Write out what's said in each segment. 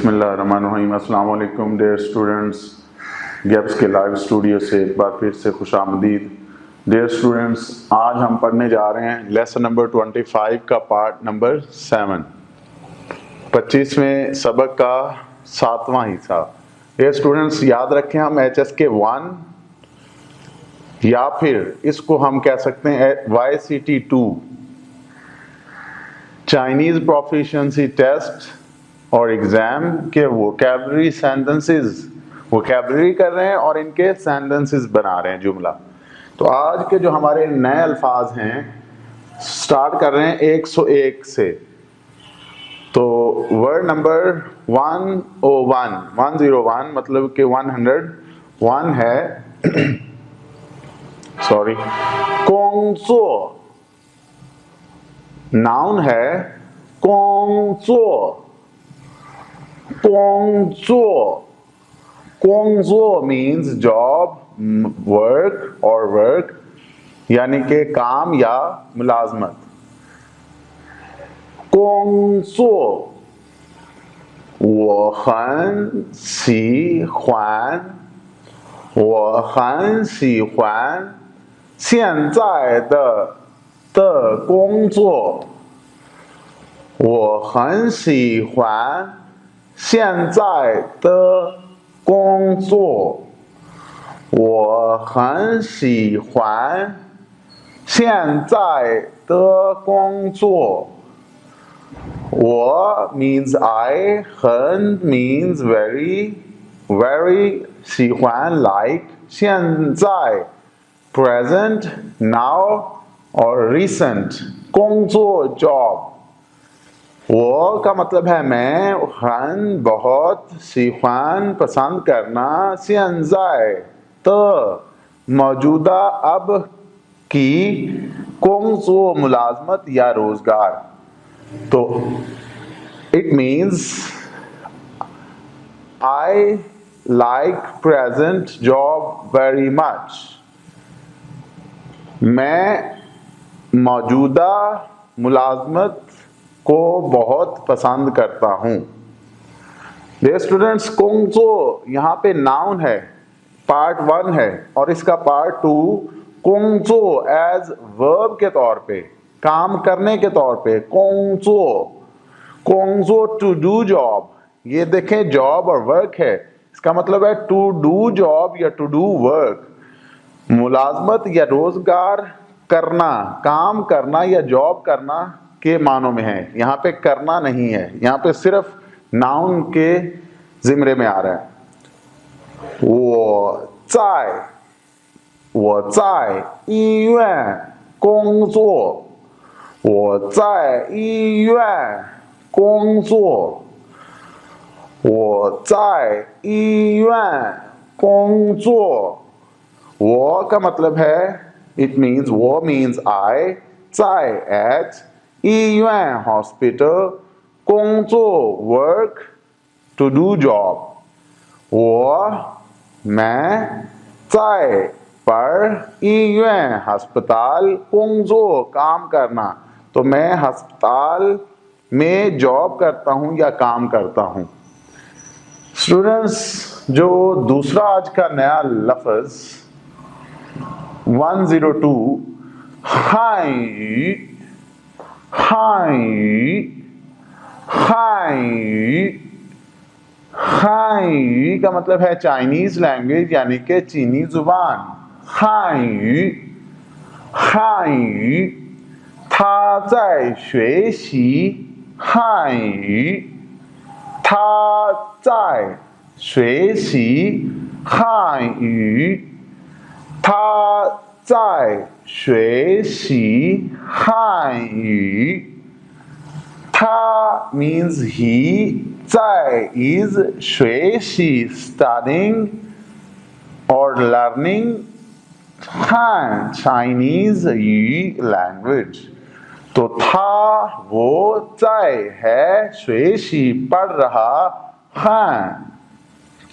बिस्मिल्लाहिर्रहमानिर्रहीम। अस्सलाम वालेकुम डियर स्टूडेंट्स, गैप्स के लाइव स्टूडियो से एक बार फिर से खुशामदीद। डियर स्टूडेंट्स, आज हम पढ़ने जा रहे हैं लेसन नंबर 25 का पार्ट नंबर 7, 25वें सबक का 7वां हिस्सा। डियर स्टूडेंट्स, याद रखें हम HSK 1 या फिर इसको हम कह सकते हैं YCT 2 चाइनीज प्रोफिशिएंसी टेस्ट और एग्जाम के वोकैबुलरी सेंटेंसेस वोकैबुलरी कर रहे हैं और इनके सेंटेंसेस बना रहे हैं, जुमला। तो आज के जो हमारे नए अल्फाज हैं, स्टार्ट कर रहे हैं 101 से। तो वर्ड नंबर 101 मतलब कि 101 है सॉरी, कोंगसो। नाउन है कोंगसो। कोंगसो मीन्स जॉब, वर्क और वर्क यानी कि काम या मुलाजमत। कोंगसो 我很喜欢现在的工作。我很喜欢现在的工作。我很喜欢现在的工作。我 means I, 很 means very, very 喜欢 like, 现在 present, now or recent, 工作 job। वो का मतलब है मैं, हन बहुत, सीखान पसंद करना, सियनजाए तो मौजूदा अब की, कोंगसो मुलाजमत या रोजगार। तो it means I like present job very much. मैं मौजूदा मुलाजमत को बहुत पसंद करता हूँ। डियर स्टूडेंट्स, कोंगसो यहाँ पे नाउन है, पार्ट 1 है, और इसका पार्ट 2 कोंगसो एज वर्ब के तौर पे, काम करने के तौर पे। कोंगसो टू डू जॉब। ये देखें, जॉब और वर्क है, इसका मतलब है टू डू जॉब या टू डू वर्क। मुलाजमत या रोजगार करना, काम करना या जॉब करना के मानों में है। यहाँ पे करना नहीं है, यहाँ पे सिर्फ नाउन के जिम्रे में आ रहा है। 我在医院工作。我在医院工作。我在医院工作。我का मतलब है it means, वो means I, 在 at, 医院 hospital, 工作 work, to do job। मैं 在 पर, 医院 अस्पताल, 工作 काम करना। तो मैं अस्पताल में जॉब करता हूँ या काम करता हूँ। स्टूडेंट्स, जो दूसरा आज का नया लफ्ज 102 हाई का मतलब है चाइनीज लैंग्वेज यानी कि चीनी जुबान। हाई 他在学习汉语。他在学习汉语。他在学习汉语。他 means he, 在 is 学习 studying or learning, 汉 Chinese 语 language। तो था वो, 在 है, 学习 पढ़ रहा, हां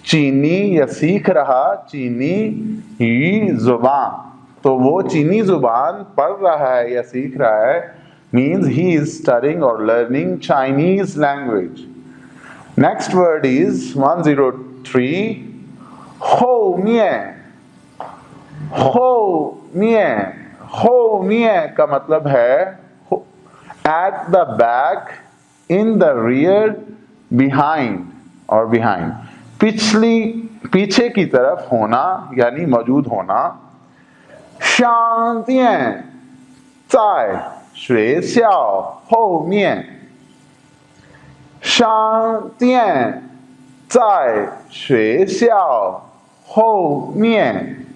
चीनी या सीख रहा, चीनी ही जुबान। तो वो चीनी जुबान पढ़ रहा है या सीख रहा है, means he is studying or learning Chinese language। Next word is 103 后面后面后面का मतलब है at the back, in the rear, behind और behind पीछे की तरफ होना यानी मौजूद होना 商店在学校后面商店在学校后面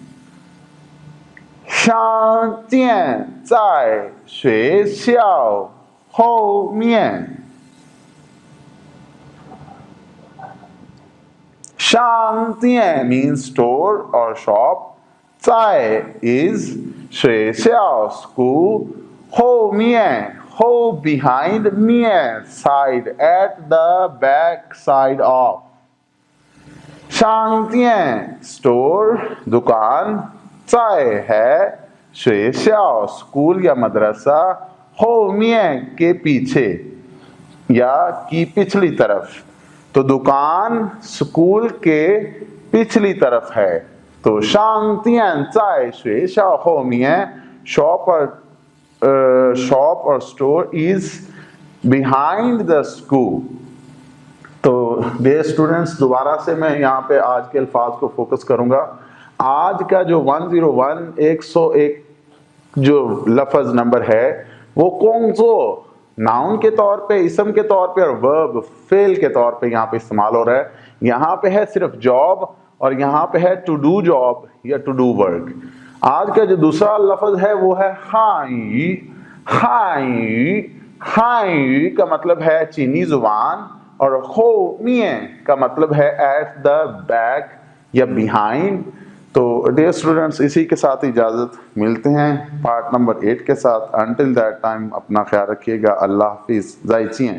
商店在学校后面商店 means store or shop 在 is 学校 school 后面 后 behind 面 side at the back side of 商店 store दुकान 在 है 学校 स्कूल या मदरसा 后面 के पीछे या की पिछली तरफ तो दुकान स्कूल के पिछली तरफ है तो 商店在学校后面 shop or store is behind the school तो डियर स्टूडेंट्स दोबारा से मैं यहाँ पे आज के अल्फाज को फोकस करूंगा आज का जो 101 जो लफ्ज नंबर है वो कोंगजो नाउन के तौर पे इसम के तौर पे और वर्ब फेल के तौर पे यहाँ पे इस्तेमाल हो रहा है यहाँ पे है सिर्फ जॉब और यहाँ पे है टू डू जॉब या टू डू वर्क आज का जो दूसरा लफ्ज है वो है हाई हाई हाई का मतलब है चीनी जुबान और हो मिये का मतलब है एट द बैक या बिहाइंड तो डियर स्टूडेंट्स इसी के साथ इजाज़त मिलते हैं पार्ट नंबर 8 के साथ अंटिल दैट टाइम अपना ख्याल रखिएगा अल्लाह हाफिज़ जायचिए